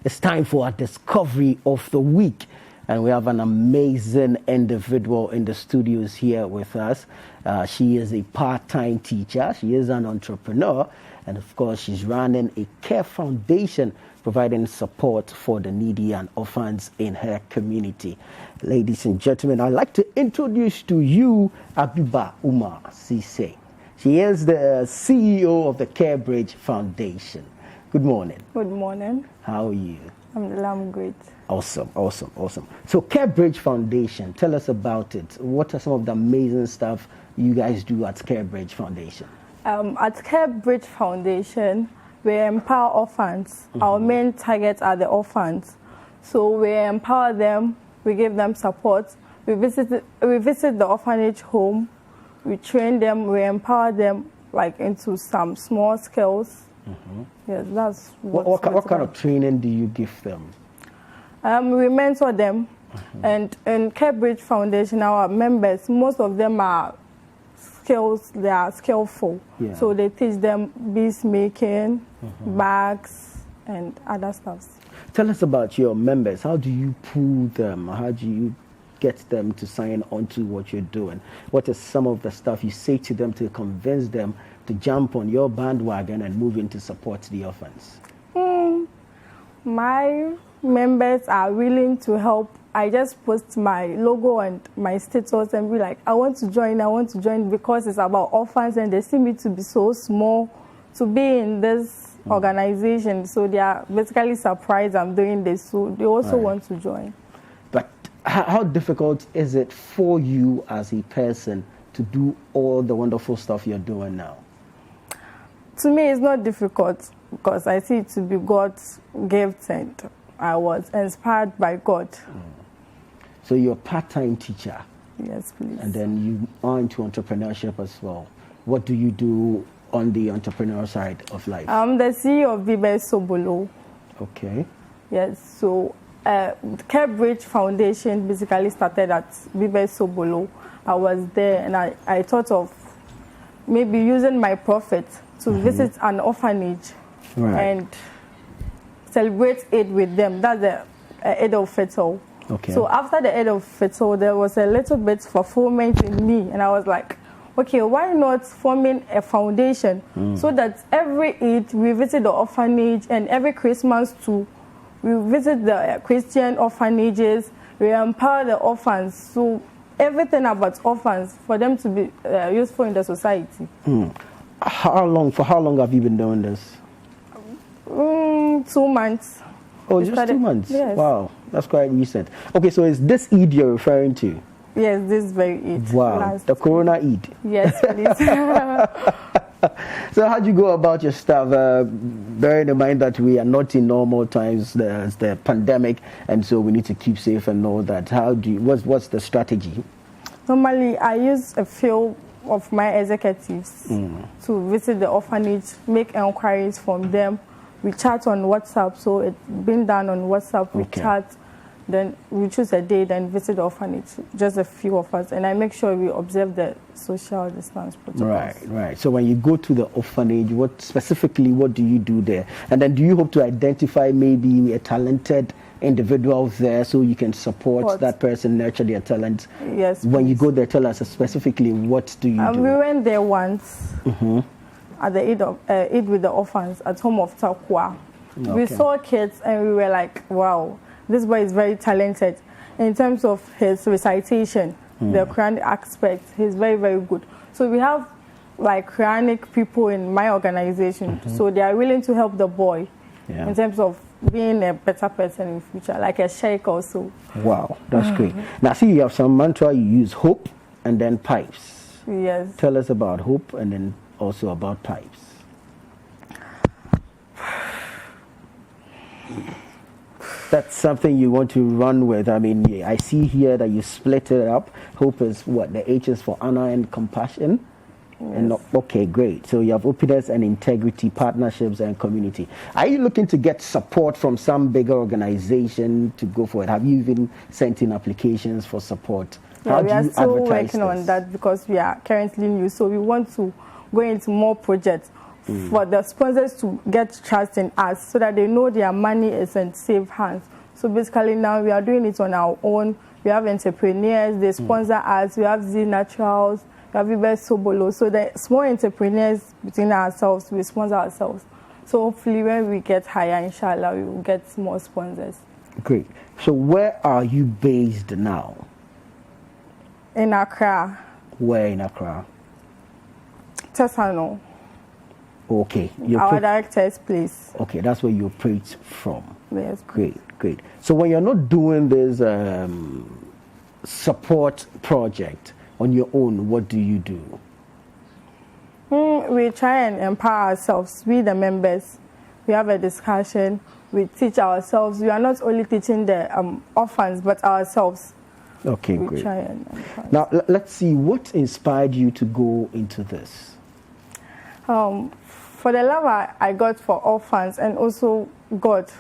It's time for our discovery of the week. And we have an amazing individual in the studios here with us. She is a part-time teacher. She is an entrepreneur. And of course, she's running a care foundation providing support for the needy and orphans in her community. Ladies and gentlemen, I'd like to introduce to you Abiba Umar Cisse. She is the CEO of the CareBridge Foundation. Good morning. Good morning. How are you? I'm great. Awesome. So CareBridge Foundation, tell us about it. What are some of the amazing stuff you guys do at CareBridge Foundation? At CareBridge Foundation, we empower orphans. Mm-hmm. Our main targets are the orphans. So we empower them, we give them support. We visit the orphanage home, we train them, we empower them like into some small skills. Mm-hmm. Yes, that's what kind of training do you give them? We mentor them. Mm-hmm. And in CareBridge Foundation, our members, most of them are they are skillful. Yeah. So they teach them beads making, mm-hmm. bags, and other stuff. Tell us about your members. How do you pull them? How do you get them to sign on to what you're doing? What is some of the stuff you say to them to convince them to jump on your bandwagon and move in to support the orphans? My members are willing to help. I just post my logo and my status and be like, I want to join because it's about orphans and they see me to be so small to be in this organization. So they are basically surprised I'm doing this. So they also want to join. But how difficult is it for you as a person to do all the wonderful stuff you're doing now? To me, it's not difficult because I see it to be God's gift and I was inspired by God. So you're a part-time teacher. Yes, please. And then you are into entrepreneurship as well. What do you do on the entrepreneurial side of life? I'm the CEO of Bibe Sobolo. Okay. Yes, so CareBridge Foundation basically started at Bibe Sobolo. I was there and I thought of maybe using my profit to visit an orphanage and celebrate Eid with them. That's the Eid of Fitr. Okay. So after the Eid of Fitr, there was a little bit fulfillment in me, and I was like, okay, why not forming a foundation so that every Eid we visit the orphanage, and every Christmas too, we visit the Christian orphanages, we empower the orphans. So everything about orphans for them to be useful in the society. For how long have you been doing this? 2 months. Oh, just 2 months? Yes. Wow, that's quite recent. Okay, so is this Eid you're referring to? Yes, this very Eid. Wow, the Corona Eid. Yes, please. So how do you go about your stuff? Bearing in mind that we are not in normal times, there's the pandemic, and so we need to keep safe and all that. What's the strategy? Normally, I use a few of my executives to visit the orphanage, make inquiries from them. We chat on WhatsApp, so it's been done on WhatsApp. We chat, then we choose a day, then visit the orphanage, just a few of us, and I make sure we observe the social distance protocols. Right. So when you go to the orphanage, what do you do there? And then do you hope to identify maybe a talented individual there so you can support that person, nurture their talent? Yes. When you go there, tell us specifically what do you do? We went there once. At the Eid with the orphans at home of Tuffour. Okay. We saw kids and we were like, wow, this boy is very talented. In terms of his recitation, the Quranic aspect, he's very, very good. So we have like Quranic people in my organization, so they are willing to help the boy in terms of being a better person in future, like a sheikh also. Wow, that's great. Now see, you have some mantra, you use hope and then pipes. Yes. Tell us about hope and then also about pipes. That's something you want to run with. I mean, I see here that you split it up. Hope is what? The H is for honor and compassion. Yes. And okay, great. So you have openness and integrity, partnerships and community. Are you looking to get support from some bigger organization to go for it? Have you even sent in applications for support? Yeah, we are still working on that because we are currently new. So we want to go into more projects. for the sponsors to get trust in us so that they know their money is in safe hands. So basically now we are doing it on our own. We have entrepreneurs, they sponsor us. We have Z Naturals, we have Abiba Sobolo. So the small entrepreneurs between ourselves, we sponsor ourselves. So hopefully when we get higher, inshallah, we will get more sponsors. Great. So where are you based now? In Accra. Where in Accra? Tesano. Okay. Our director's place. Okay, that's where you operate from. Yes. Great. So when you're not doing this support project on your own, what do you do? We try and empower ourselves. We, the members, we have a discussion. We teach ourselves. We are not only teaching the orphans, but ourselves. Okay, we great. Try and now, let's see, what inspired you to go into this? For the love I got for orphans and also God.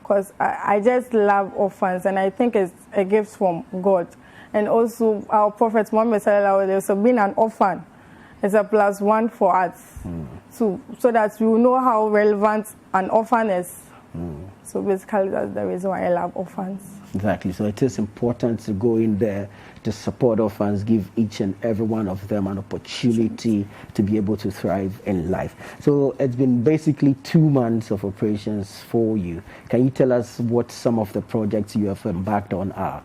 Because I just love orphans, and I think it's a gift from God. And also our Prophet Muhammad sallallahu alaihi wasallam, being an orphan is a +1 for us, so that you know how relevant an orphan is. So basically that's the reason why I love orphans. Exactly. So it is important to go in there to support orphans, give each and every one of them an opportunity to be able to thrive in life. So it's been basically 2 months of operations for you. Can you tell us what some of the projects you have embarked on are?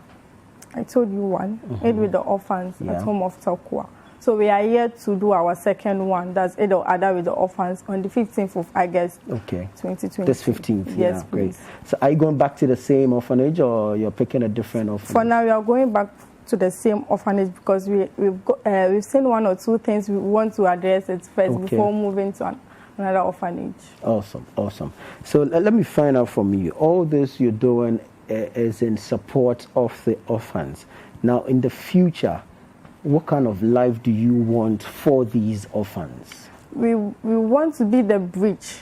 I told you one, Aid with the Orphans at home of Tuffour. So we are here to do our second one, that's Aid or Ada with the Orphans, on the 15th of August, 2020. This 15th, yes, great. So are you going back to the same orphanage, or you're picking a different orphanage? For now, we are going back to the same orphanage because we've seen 1 or 2 things we want to address it first before moving to another orphanage. Awesome. So let me find out from you. All this you're doing is in support of the orphans. Now, in the future, what kind of life do you want for these orphans? We want to be the bridge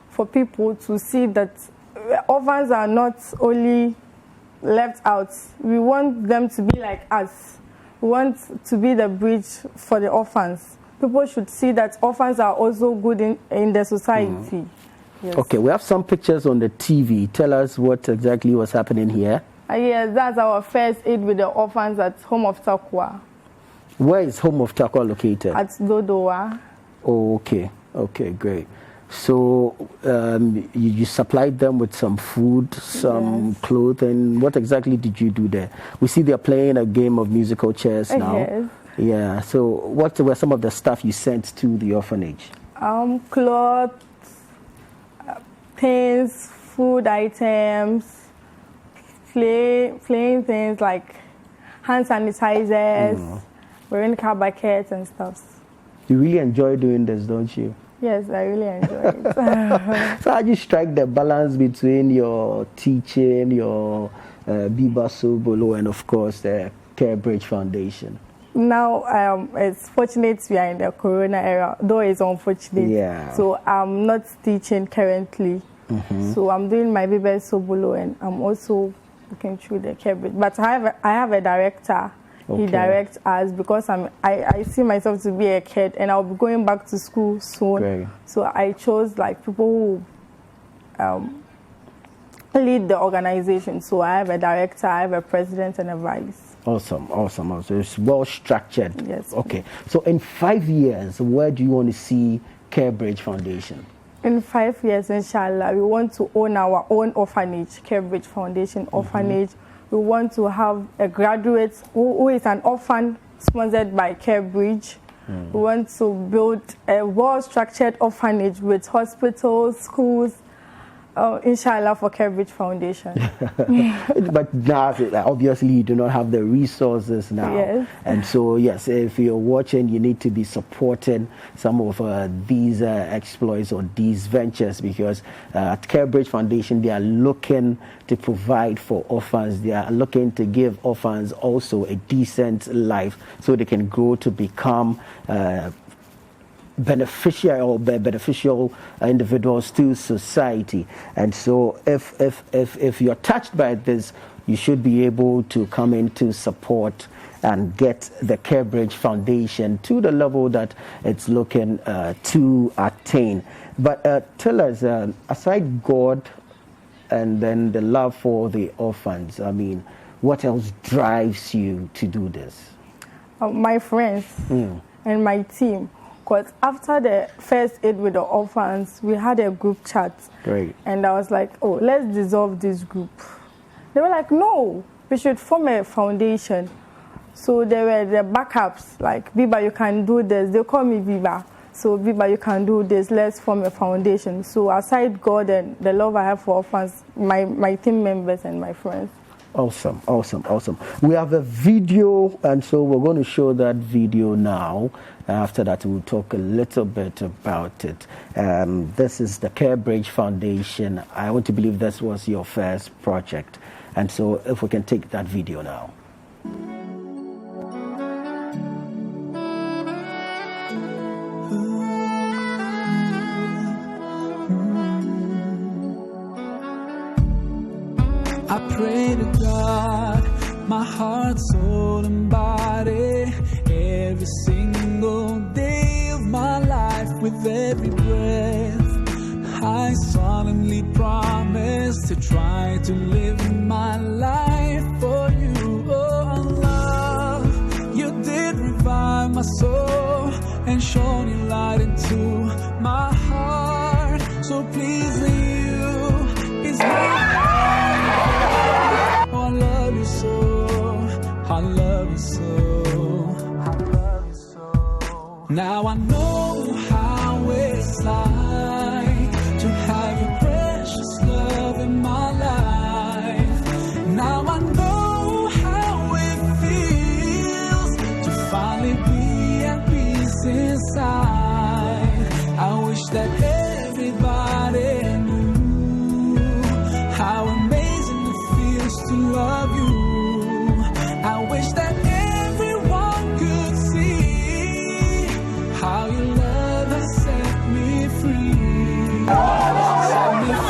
for people to see that orphans are not only left out. We want them to be like us. We want to be the bridge for the orphans. People should see that orphans are also good in the society. Yes. Okay, we have some pictures on the TV. Tell us what exactly was happening here. Yes, that's our first Aid with the Orphans at Home of Tuffour. Where is Home of Tuffour located? At Dodowa. Oh, okay, great. So you supplied them with some food, some clothing. What exactly did you do there? We see they're playing a game of musical chairs now. Yes. Yeah, so what were some of the stuff you sent to the orphanage? Clothes, things, food items, playing things like hand sanitizers, wearing car buckets and stuff. You really enjoy doing this, don't you? Yes, I really enjoy it. So how do you strike the balance between your teaching, your Abiba Sobolo, and of course the CareBridge Foundation? Now, it's fortunate we are in the Corona era, though it's unfortunate. Yeah. So I'm not teaching currently. So I'm doing my Abiba Sobolo, and I'm also looking through the CareBridge. But I have a director. He directs us because I see myself to be a kid, and I'll be going back to school soon. Great. So I chose like people who lead the organization. So I have a director, I have a president, and a vice. Awesome. It's well structured. Yes. Okay. So in 5 years, where do you want to see CareBridge Foundation? In 5 years, inshallah, we want to own our own orphanage, CareBridge Foundation orphanage. We want to have a graduate who is an orphan sponsored by CareBridge. We want to build a well-structured orphanage with hospitals, schools, inshallah, for CareBridge Foundation. But now, obviously, you do not have the resources now. Yes. And so, yes, if you're watching, you need to be supporting some of these exploits or these ventures, because at CareBridge Foundation, they are looking to provide for orphans. They are looking to give orphans also a decent life so they can grow to become beneficial individuals to society. And so if you're touched by this, you should be able to come in to support and get the CareBridge Foundation to the level that it's looking to attain. But tell us, aside God and then the love for the orphans, I mean, what else drives you to do this? My friends and my team. Because after the first aid with the orphans, we had a group chat. Great. And I was like, oh, let's dissolve this group. They were like, no, we should form a foundation. So there were the backups, like, Biba, you can do this. They call me Biba. So, Biba, you can do this. Let's form a foundation. So aside God and the love I have for orphans, my team members and my friends. Awesome, awesome, awesome. We have a video, and so we're going to show that video now. After that, we'll talk a little bit about it. This is the CareBridge Foundation. I want to believe this was your first project. And so if we can take that video now. I pray to God, my heart, soul, and body, every single day of my life, with every breath. I solemnly promise to try to live my life for you. Oh, Allah, you did revive my soul and shone your light into my heart. So pleasing you is my I love you so, I love you so, I love you so. Now I know how it's like to have your precious love in my life. Now I know how it feels to finally be at peace inside. I wish that everybody knew how amazing it feels to love you. I wish that everyone could see how your love has set me free. Set me free.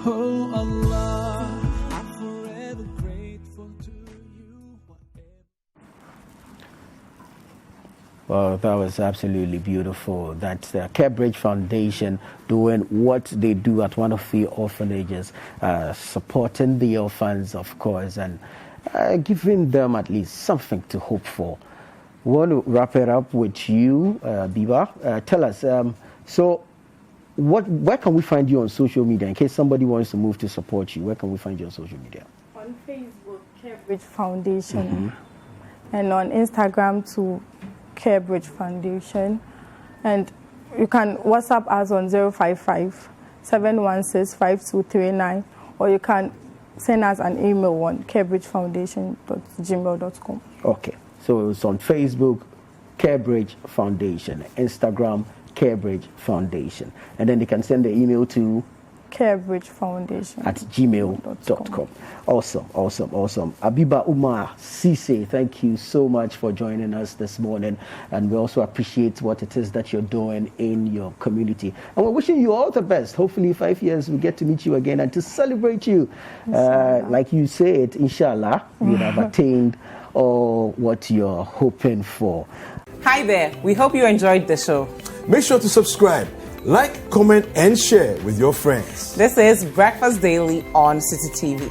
Oh Allah, I'm forever grateful to you. Well, that was absolutely beautiful. That's the CareBridge Foundation doing what they do at one of the orphanages, supporting the orphans, of course, and giving them at least something to hope for. We want to wrap it up with you, Biba. Tell us, so where can we find you on social media in case somebody wants to move to support you? Where can we find you on social media? On Facebook, CareBridge Foundation, and on Instagram too, CareBridge Foundation, and you can WhatsApp us on 055-716-5239, or you can send us an email on carebridgefoundation@gmail.com. Okay, so it's on Facebook, CareBridge Foundation, Instagram, CareBridge Foundation, and then they can send the email to carebridgefoundation@gmail.com. Awesome, awesome, awesome. Abiba Umar Cisse, thank you so much for joining us this morning, and we also appreciate what it is that you're doing in your community, and we're wishing you all the best. Hopefully 5 years we get to meet you again and to celebrate you. Like you said, inshallah, you have attained all what you're hoping for. Hi there, we hope you enjoyed the show. Make sure to subscribe, like, comment, and share with your friends. This is Breakfast Daily on City TV.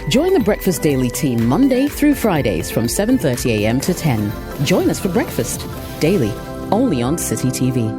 Join the Breakfast Daily team Monday through Fridays from 7:30 a.m. to 10. Join us for breakfast daily, only on City TV.